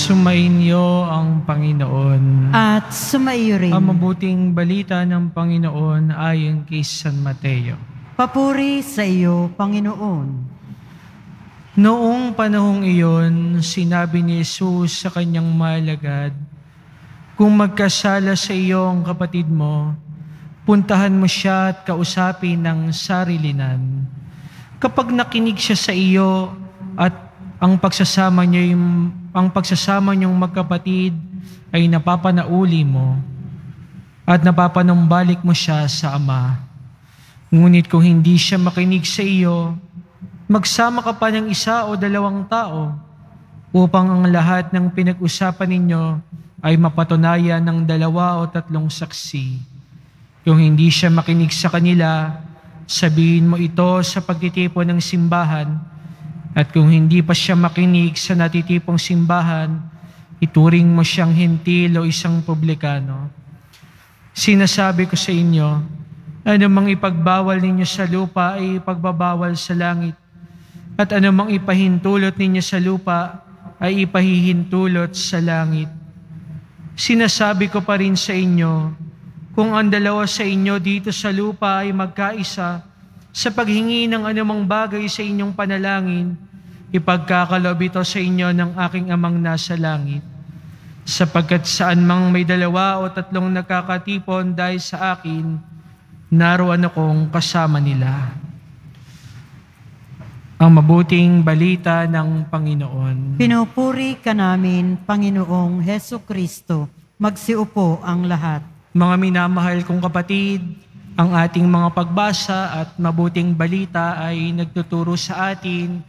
Sumainyo ang Panginoon. At sumaiyo rin. Ang mabuting balita ng Panginoon ayon kay San Mateo. Papuri sa iyo, Panginoon. Noong panahong iyon, sinabi ni Jesus sa kanyang malagad, "Kung magkasala sa iyo ang kapatid mo, puntahan mo siya at kausapin ng sarilinan. Kapag nakinig siya sa iyo at ang pagsasama niyong magkapatid ay napapanauli mo at napapanumbalik mo siya sa Ama. Ngunit kung hindi siya makinig sa iyo, magsama ka pa ng isa o dalawang tao upang ang lahat ng pinag-usapan ninyo ay mapatunayan ng 2 o 3 saksi. Kung hindi siya makinig sa kanila, sabihin mo ito sa pagtitipon ng simbahan, at kung hindi pa siya makinig sa natitipong simbahan, ituring mo siyang hentil o isang publikano. Sinasabi ko sa inyo, anumang ipagbawal ninyo sa lupa ay ipagbabawal sa langit, at anumang ipahintulot ninyo sa lupa ay ipahihintulot sa langit. Sinasabi ko pa rin sa inyo, kung ang 2 sa inyo dito sa lupa ay magkaisa sa paghingi ng anumang bagay sa inyong panalangin, ipagkakaloob ito sa inyo ng aking Amang nasa langit. Sapagkat saan mang may 2 o 3 nakakatipon dahil sa akin, naroon akong kasama nila." Ang mabuting balita ng Panginoon. Pinupuri ka namin, Panginoong Heso Kristo. Magsiupo ang lahat. Mga minamahal kong kapatid, ang ating mga pagbasa at mabuting balita ay nagtuturo sa atin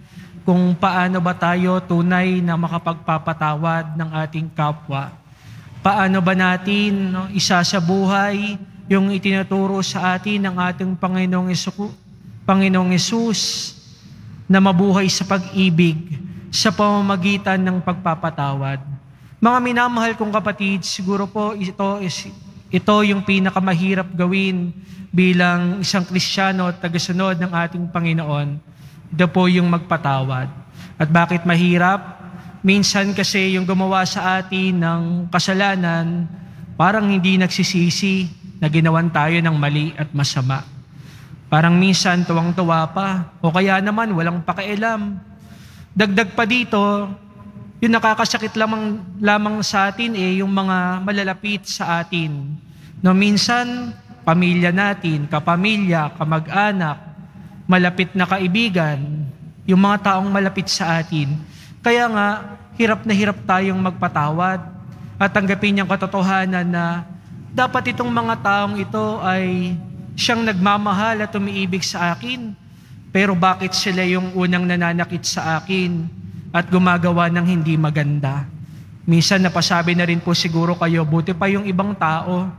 kung paano ba tayo tunay na makapagpapatawad ng ating kapwa. Paano ba natin isasabuhay yung itinuturo sa atin ng ating Panginoong Hesus na mabuhay sa pag-ibig sa pamamagitan ng pagpapatawad. Mga minamahal kong kapatid, siguro po ito yung pinakamahirap gawin bilang isang Kristiyano at tagasunod ng ating Panginoon. Ito po yung magpatawad. At bakit mahirap? Minsan kasi yung gumawa sa atin ng kasalanan, parang hindi nagsisisi na ginawan tayo ng mali at masama. Parang minsan tuwang-tuwa pa, o kaya naman walang pakialam. Dagdag pa dito, yung nakakasakit lamang sa atin yung mga malalapit sa atin. No, minsan, pamilya natin, kapamilya, kamag-anak, malapit na kaibigan, yung mga taong malapit sa atin. Kaya nga, hirap na hirap tayong magpatawad at tanggapin yung katotohanan na dapat itong mga taong ito ay siyang nagmamahal at umiibig sa akin. Pero bakit sila yung unang nananakit sa akin at gumagawa ng hindi maganda? Minsan napasabi na rin po siguro kayo, buti pa yung ibang tao,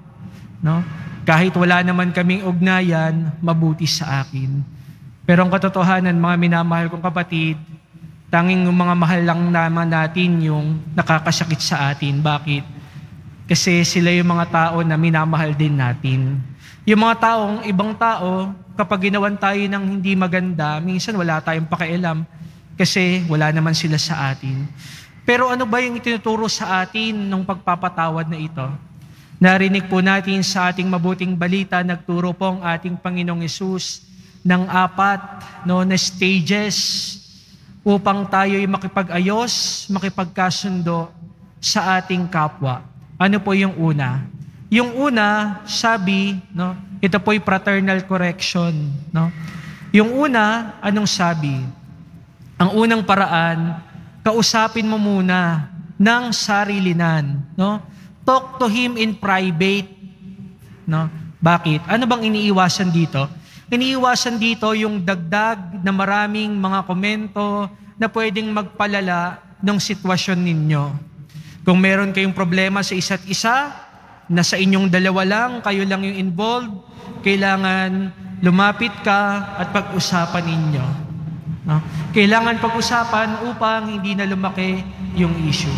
no? Kahit wala naman kaming ugnayan, mabuti sa akin. Pero ang katotohanan, mga minamahal kong kapatid, tanging yung mga mahal lang naman natin yung nakakasakit sa atin. Bakit? Kasi sila yung mga tao na minamahal din natin. Yung mga ibang tao, kapag ginawan tayo ng hindi maganda, minsan wala tayong pakialam kasi wala naman sila sa atin. Pero ano ba yung itinuturo sa atin ng pagpapatawad na ito? Narinig po natin sa ating mabuting balita, nagturo po ang ating Panginoong Hesus ng 4 na stages upang tayo'y makipag-ayos, makipagkasundo sa ating kapwa. Ano po yung una? Yung una, sabi, ito po'y fraternal correction. Yung una, anong sabi? Ang unang paraan, kausapin mo muna ng sarilinan. Talk to him in private. Bakit? Ano bang iniiwasan dito? Iniiwasan dito yung dagdag na maraming mga komento na pwedeng magpalala ng sitwasyon ninyo. Kung meron kayong problema sa isa't isa, na sa inyong 2 lang, kayo lang yung involved, kailangan lumapit ka at pag-usapan ninyo. Kailangan pag-usapan upang hindi na lumaki yung issue.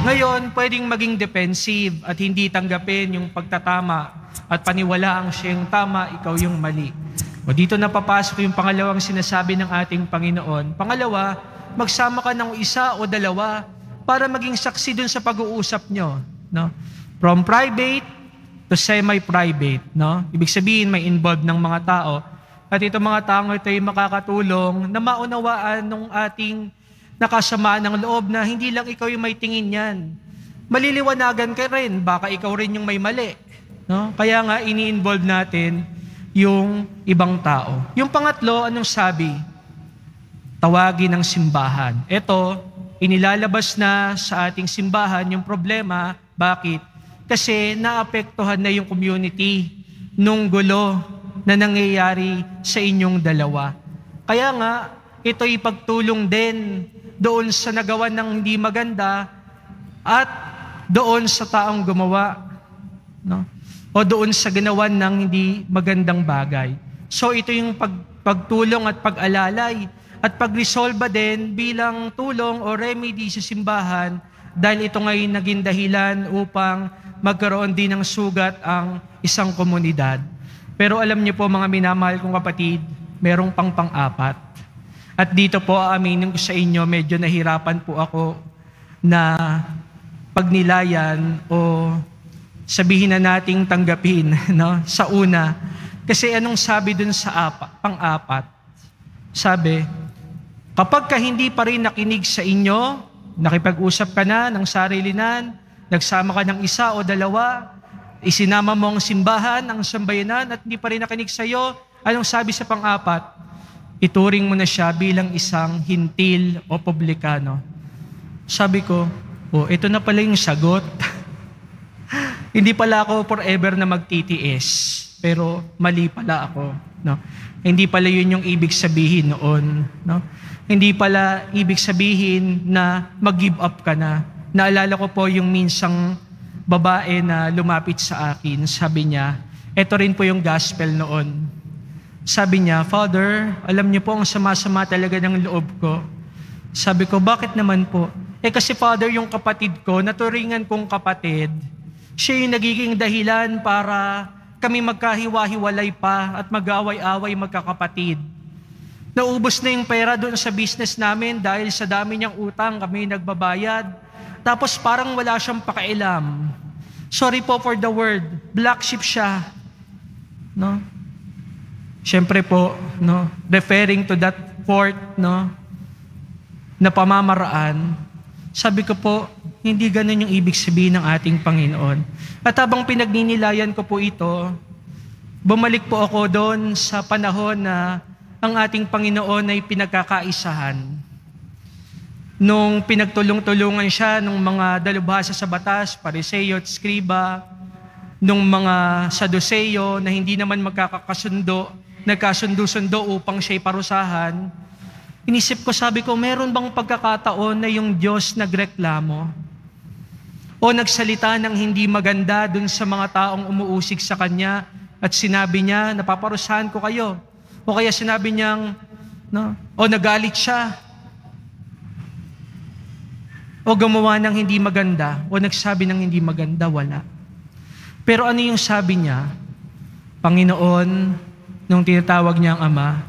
Ngayon, pwedeng maging defensive at hindi tanggapin yung pagtatama at paniwalaang siya yung tama, ikaw yung mali. O dito na papasok yung pangalawang sinasabi ng ating Panginoon. Pangalawa, magsama ka ng 1 o 2 para maging saksi dun sa pag-uusap nyo. No? From private to semi-private. No? Ibig sabihin, may involved ng mga tao. At itong mga tao ito ay makakatulong na maunawaan ng ating nakasamaan ng loob na hindi lang ikaw yung may tingin yan. Maliliwanagan ka rin, baka ikaw rin yung may mali. No? Kaya nga, ini-involve natin yung ibang tao. Yung pangatlo, anong sabi? Tawagin ng simbahan. Ito, inilalabas na sa ating simbahan yung problema. Bakit? Kasi naapektuhan na yung community nung gulo na nangyayari sa inyong dalawa. Kaya nga, ito'y pagtulong din doon sa nagawa ng hindi maganda at doon sa taong gumawa. No? O doon sa ginawan ng hindi magandang bagay. So ito yung pagtulong at pag-alalay at pag-resolve din bilang tulong o remedy sa simbahan dahil ito ngayon naging dahilan upang magkaroon din ng sugat ang isang komunidad. Pero alam niyo po mga minamahal kong kapatid, merong pang-apat. At dito po aminin ko sa inyo, medyo nahirapan po ako na pagnilayan o sabihin na nating tanggapin, no? Sa una. Kasi anong sabi dun sa pang-apat? Sabi, kapag ka hindi pa rin nakinig sa inyo, nakipag-usap ka na ng sarilinan, nagsama ka ng isa o dalawa, isinama mo ang simbahan, ang sambayanan, at hindi pa rin nakinig sa iyo, anong sabi sa pang-apat? Ituring mo na siya bilang isang hintil o publikano. Sabi ko, ito na pala yung sagot. Hindi pala ako forever na magtitiis, pero mali pala ako. No? Hindi pala yun yung ibig sabihin noon. No? Hindi pala ibig sabihin na mag-give up ka na. Naalala ko po yung minsang babae na lumapit sa akin. Sabi niya, eto rin po yung gospel noon. Sabi niya, Father, alam niyo po ang sama-sama talaga ng loob ko. Sabi ko, bakit naman po? Kasi Father, yung kapatid ko, naturingan kong kapatid, siya yung nagiging dahilan para kami magkahiwa-hiwalay pa at mag-away-away magkakapatid. Naubos na yung pera doon sa business namin dahil sa dami niyang utang, kami nagbabayad. Tapos parang wala siyang pakialam. Sorry po for the word, black sheep siya. No? Siyempre po, no, referring to that fourth, no, na pamamaraan, sabi ko po, hindi ganun yung ibig sabihin ng ating Panginoon. At habang pinagninilayan ko po ito, bumalik po ako doon sa panahon na ang ating Panginoon ay pinagkakaisahan. Nung pinagtulong-tulungan siya ng mga dalubhasa sa batas, Pariseo at Skriba, nung mga Saduceo na hindi naman nagkasundo-sundo upang siya'y parusahan, inisip ko, sabi ko, meron bang pagkakataon na yung Diyos nagreklamo o nagsalita ng hindi maganda dun sa mga taong umuusig sa Kanya at sinabi niya, napaparusahan ko kayo. O kaya sinabi niyang, no, o nagalit siya, o gumawa ng hindi maganda, o nagsabi ng hindi maganda, wala. Pero ano yung sabi niya? Panginoon, nung tinatawag niya ang Ama,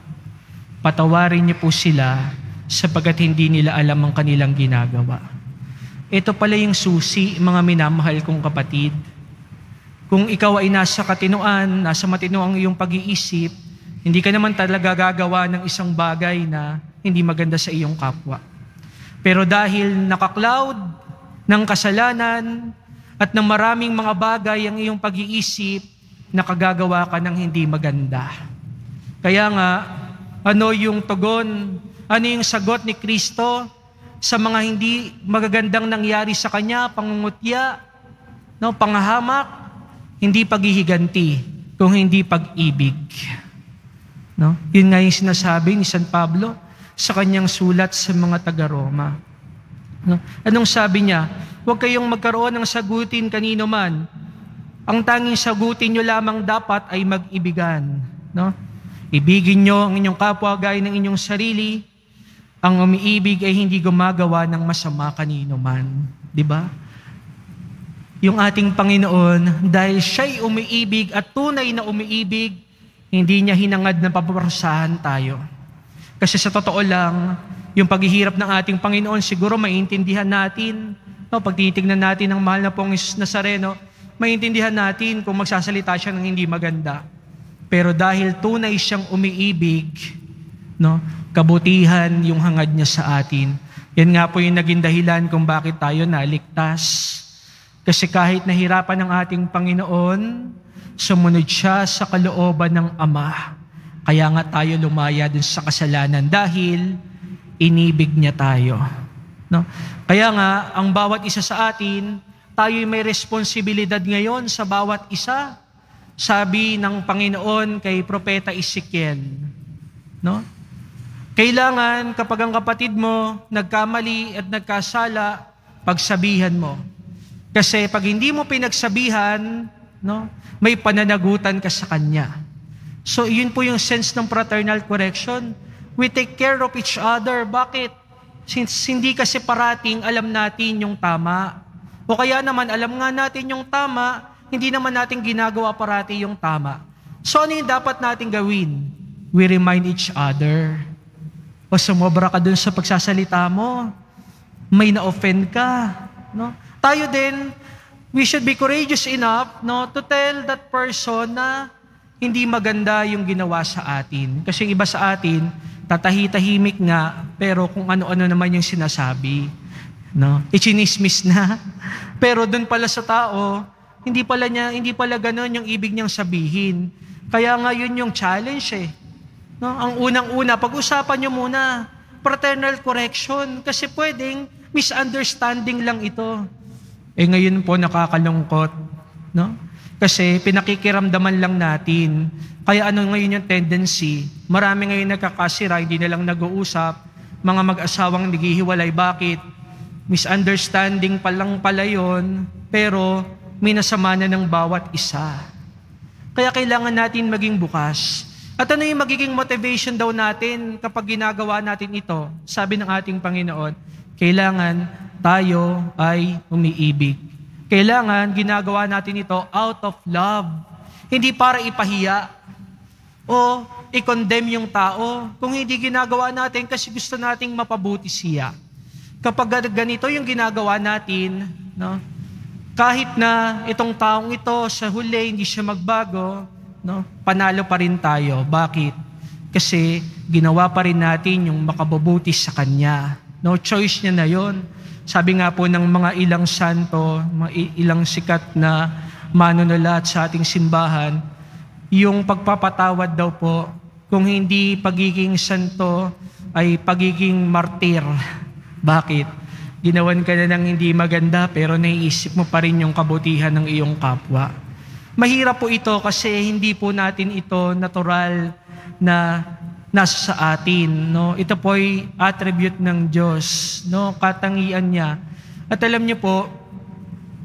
patawarin niyo po sila sapagkat hindi nila alam ang kanilang ginagawa. Ito pala yung susi, mga minamahal kong kapatid. Kung ikaw ay nasa katinoan, nasa matino ang iyong pag-iisip, hindi ka naman talaga gagawa ng isang bagay na hindi maganda sa iyong kapwa. Pero dahil naka-cloud ng kasalanan at ng maraming mga bagay ang iyong pag-iisip, nakagagawa ka ng hindi maganda. Kaya nga, ano yung tugon? Ano yung sagot ni Kristo sa mga hindi magagandang nangyari sa Kanya? Pangungutya, no, panghahamak, hindi paghihiganti, kung hindi pag-ibig. No? Yun nga yung sinasabi ni San Pablo sa kanyang sulat sa mga taga-Roma. No? Anong sabi niya? Huwag kayong magkaroon ng sagutin kanino man. Ang tanging sagutin nyo lamang dapat ay mag-ibigan. No? Ibigin nyo ang inyong kapwa gaya ng inyong sarili. Ang umiibig ay hindi gumagawa ng masama kanino man. Diba? Yung ating Panginoon, dahil siya'y umiibig at tunay na umiibig, hindi niya hinangad na paparusahan tayo. Kasi sa totoo lang, yung paghihirap ng ating Panginoon, siguro maiintindihan natin. No, pag titignan natin ang mahal na pong Jesus Nazareno, maiintindihan natin kung magsasalita siya ng hindi maganda. Pero dahil tunay siyang umiibig, no, kabutihan yung hangad niya sa atin. Yan nga po yung naging dahilan kung bakit tayo naligtas. Kasi kahit nahirapan ng ating Panginoon, sumunod siya sa kalooban ng Ama. Kaya nga tayo lumaya dun sa kasalanan dahil inibig niya tayo. No? Kaya nga, ang bawat isa sa atin, tayo'y may responsibilidad ngayon sa bawat isa. Sabi ng Panginoon kay Propeta Ezekiel, no? Kailangan kapag ang kapatid mo nagkamali at nagkasala, pagsabihan mo. Kasi pag hindi mo pinagsabihan, no, may pananagutan ka sa kanya. So, yun po yung sense ng fraternal correction. We take care of each other. Bakit? Since hindi kasi parating alam natin yung tama. O kaya naman, alam nga natin yung tama, hindi naman natin ginagawa parati yung tama. So, ano yung dapat natin gawin? We remind each other. O sumobra ka dun sa pagsasalita mo, may na-offend ka. No? Tayo din, we should be courageous enough, no, to tell that person na hindi maganda yung ginawa sa atin. Kasi yung iba sa atin, tatahi-tahimik nga, pero kung ano-ano naman yung sinasabi. No? Ichinismis na. Pero dun pala sa tao, hindi pala ganun yung ibig niyang sabihin. Kaya nga yun yung challenge eh. No? Ang unang-una, pag-usapan niyo muna, fraternal correction, kasi pwedeng misunderstanding lang ito. Ngayon po nakakalungkot, no? Kasi pinakikiramdaman lang natin. Kaya ano ngayon yung tendency? Marami ngayon nagkakasira, hindi na lang nag-uusap, mga mag-asawang naghihiwalay. Bakit? Misunderstanding pa lang pala yun, pero minasama na ng bawat isa. Kaya kailangan natin maging bukas. At ano yung magiging motivation daw natin kapag ginagawa natin ito? Sabi ng ating Panginoon, kailangan tayo ay umiibig. Kailangan ginagawa natin ito out of love. Hindi para ipahiya o i-condemn yung tao. Kung hindi ginagawa natin kasi gusto nating mapabuti siya. Kapag ganito yung ginagawa natin, no, kahit na itong taong ito sa huli hindi siya magbago, no, panalo pa rin tayo. Bakit? Kasi ginawa pa rin natin yung makabubuti sa Kanya. No, choice niya na yon. Sabi nga po ng mga ilang santo, mga ilang sikat na manunulat sa ating simbahan, yung pagpapatawad daw po, kung hindi pagiging santo, ay pagiging martir. Bakit? Ginawan ka na ng hindi maganda, pero naiisip mo pa rin yung kabutihan ng iyong kapwa. Mahirap po ito kasi hindi po natin ito natural na nasa sa atin, no? Ito po ay attribute ng Diyos, no? Katangian niya. At alam niyo po,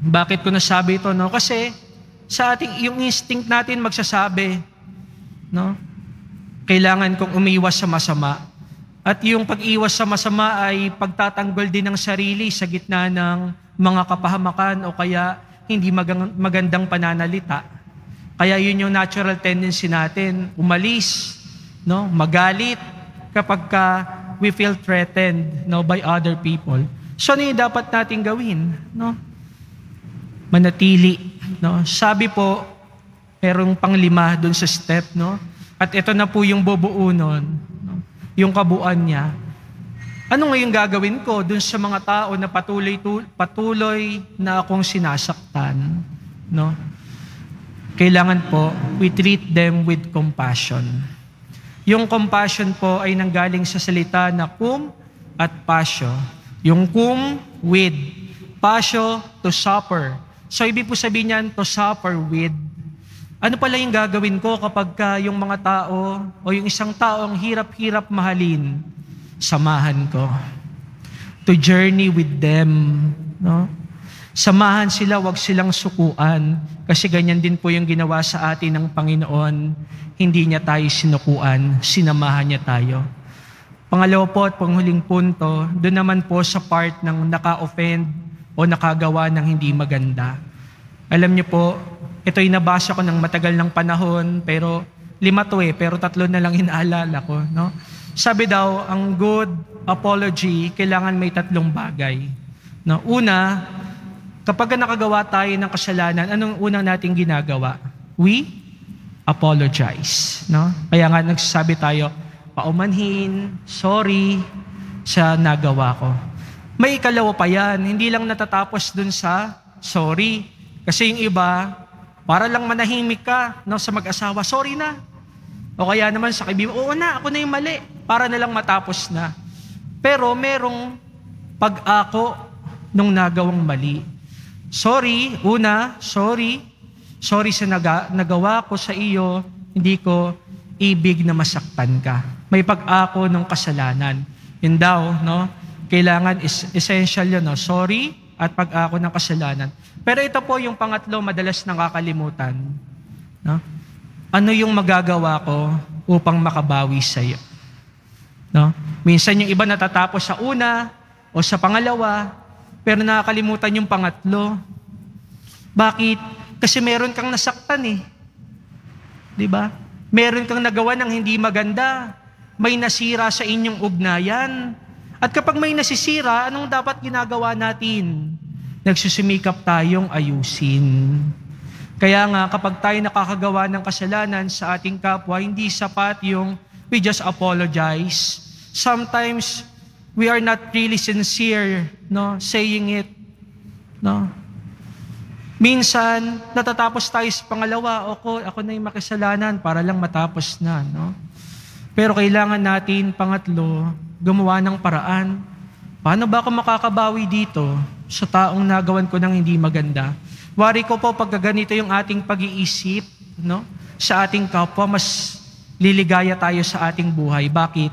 bakit ko nasabi ito, no? Kasi sa ating yung instinct natin magsasabi, no? Kailangan kong umiwas sa masama. At yung pag-iwas sa masama ay pagtatanggol din ng sarili sa gitna ng mga kapahamakan o kaya hindi magandang pananalita. Kaya yun yung natural tendency natin, umalis, no, magalit kapag we feel threatened, no, by other people. So ano yung dapat nating gawin, no? Manatili, no? Sabi po, merong panglima dun sa step, no? At ito na po yung bubuo nun, no? Yung kabuuan niya. Ano ngayon gagawin ko dun sa mga tao na patuloy na akong sinasaktan, no? Kailangan po, we treat them with compassion. Yung compassion po ay nanggaling sa salita na cum at pasio. Yung cum, with. Pasio, to suffer. So, ibig po sabihin niyan, to suffer with. Ano pala yung gagawin ko kapag yung mga tao o yung isang tao ang hirap-hirap mahalin? Samahan ko. To journey with them. No? Samahan sila, wag silang sukuan. Kasi ganyan din po yung ginawa sa atin ng Panginoon. Hindi niya tayo sinukuan, sinamahan niya tayo. Pangalawa po at panghuling punto, doon naman po sa part ng naka-offend o nakagawa ng hindi maganda. Alam niyo po, ito'y nabasa ko ng matagal ng panahon, pero 5 to pero 3 na lang inaalala ko. No? Sabi daw, ang good apology, kailangan may 3 bagay. No? Una, kapag nakagawa tayo ng kasalanan, anong unang nating ginagawa? We apologize. No? Kaya nga nagsasabi tayo, paumanhin, sorry sa nagawa ko. May ikalawa pa yan, hindi lang natatapos dun sa sorry. Kasi yung iba, para lang manahimik ka no, sa mag-asawa, sorry na. O kaya naman sa kaibigan, oo na, ako na yung mali. Para na lang matapos na. Pero merong pag-ako nung nagawang mali. Sorry, una, sorry. Sorry sa nagawa ko sa iyo, hindi ko ibig na masaktan ka. May pag-ako ng kasalanan. Yun daw, no? Kailangan essential yun, no? Sorry at pag-ako ng kasalanan. Pero ito po yung pangatlo, madalas nakakalimutan. No? Ano yung magagawa ko upang makabawi sa iyo? No? Minsan yung iba natatapos sa una o sa pangalawa, pero nakakalimutan yung pangatlo. Bakit? Kasi meron kang nasaktan eh. Di ba? Meron kang nagawa ng hindi maganda. May nasira sa inyong ugnayan. At kapag may nasisira, anong dapat ginagawa natin? Nagsusumikap tayong ayusin. Kaya nga, kapag tayo nakakagawa ng kasalanan sa ating kapwa, hindi sapat yung we just apologize. Sometimes, we are not really sincere, no, saying it. No? Minsan, natatapos tayo sa pangalawa, ako na yung makasalanan para lang matapos na. No? Pero kailangan natin, pangatlo, gumawa ng paraan. Paano ba ako makakabawi dito sa taong nagawan ko ng hindi maganda? Wari ko po, pag ganito yung ating pag-iisip, no, sa ating kapwa, mas liligaya tayo sa ating buhay. Bakit?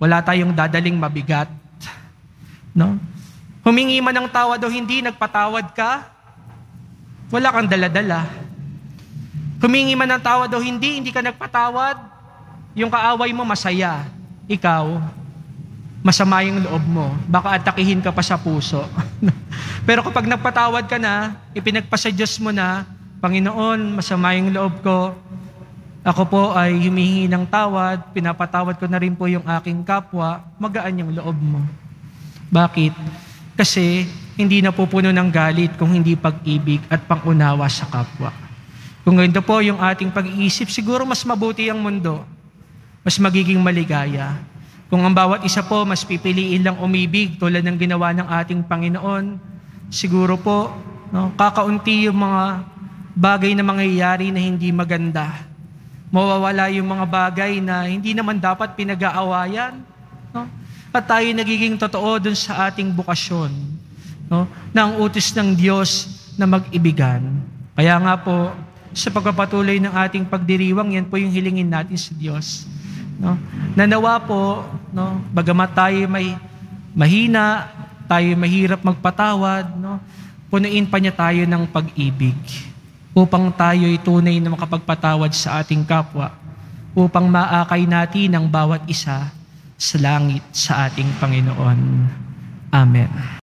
Wala tayong dadaling mabigat. No? Humingi man ng tawad o hindi, nagpatawad ka, wala kang daladala. Humingi man ng tawad o hindi ka nagpatawad, yung kaaway mo masaya. Ikaw, masama yung loob mo. Baka atakihin ka pa sa puso. Pero kapag nagpatawad ka na, ipinagpasa Diyos mo na, Panginoon, masama yung loob ko. Ako po ay humihingi ng tawad, pinapatawad ko na rin po yung aking kapwa, magaan yung loob mo. Bakit? Kasi hindi napupuno ng galit kung hindi pag-ibig at pangunawa sa kapwa. Kung ganito po yung ating pag-iisip, siguro mas mabuti ang mundo. Mas magiging maligaya. Kung ang bawat isa po mas pipiliin lang umibig tulad ng ginawa ng ating Panginoon, siguro po, no, kakaunti yung mga bagay na mangyayari na hindi maganda. Mawawala yung mga bagay na hindi naman dapat pinag-aawayan. No? At tayo nagiging totoo dun sa ating bukasyon. No? Na ang utos ng Diyos na mag-ibigan. Kaya nga po, sa pagpapatuloy ng ating pagdiriwang, yan po yung hilingin natin sa Diyos. No? Nanawa po, no, bagamat tayo may mahina, tayo mahirap magpatawad, no, punuin pa niya tayo ng pag-ibig upang tayo'y tunay na makapagpatawad sa ating kapwa, upang maakay natin ang bawat isa sa langit sa ating Panginoon. Amen.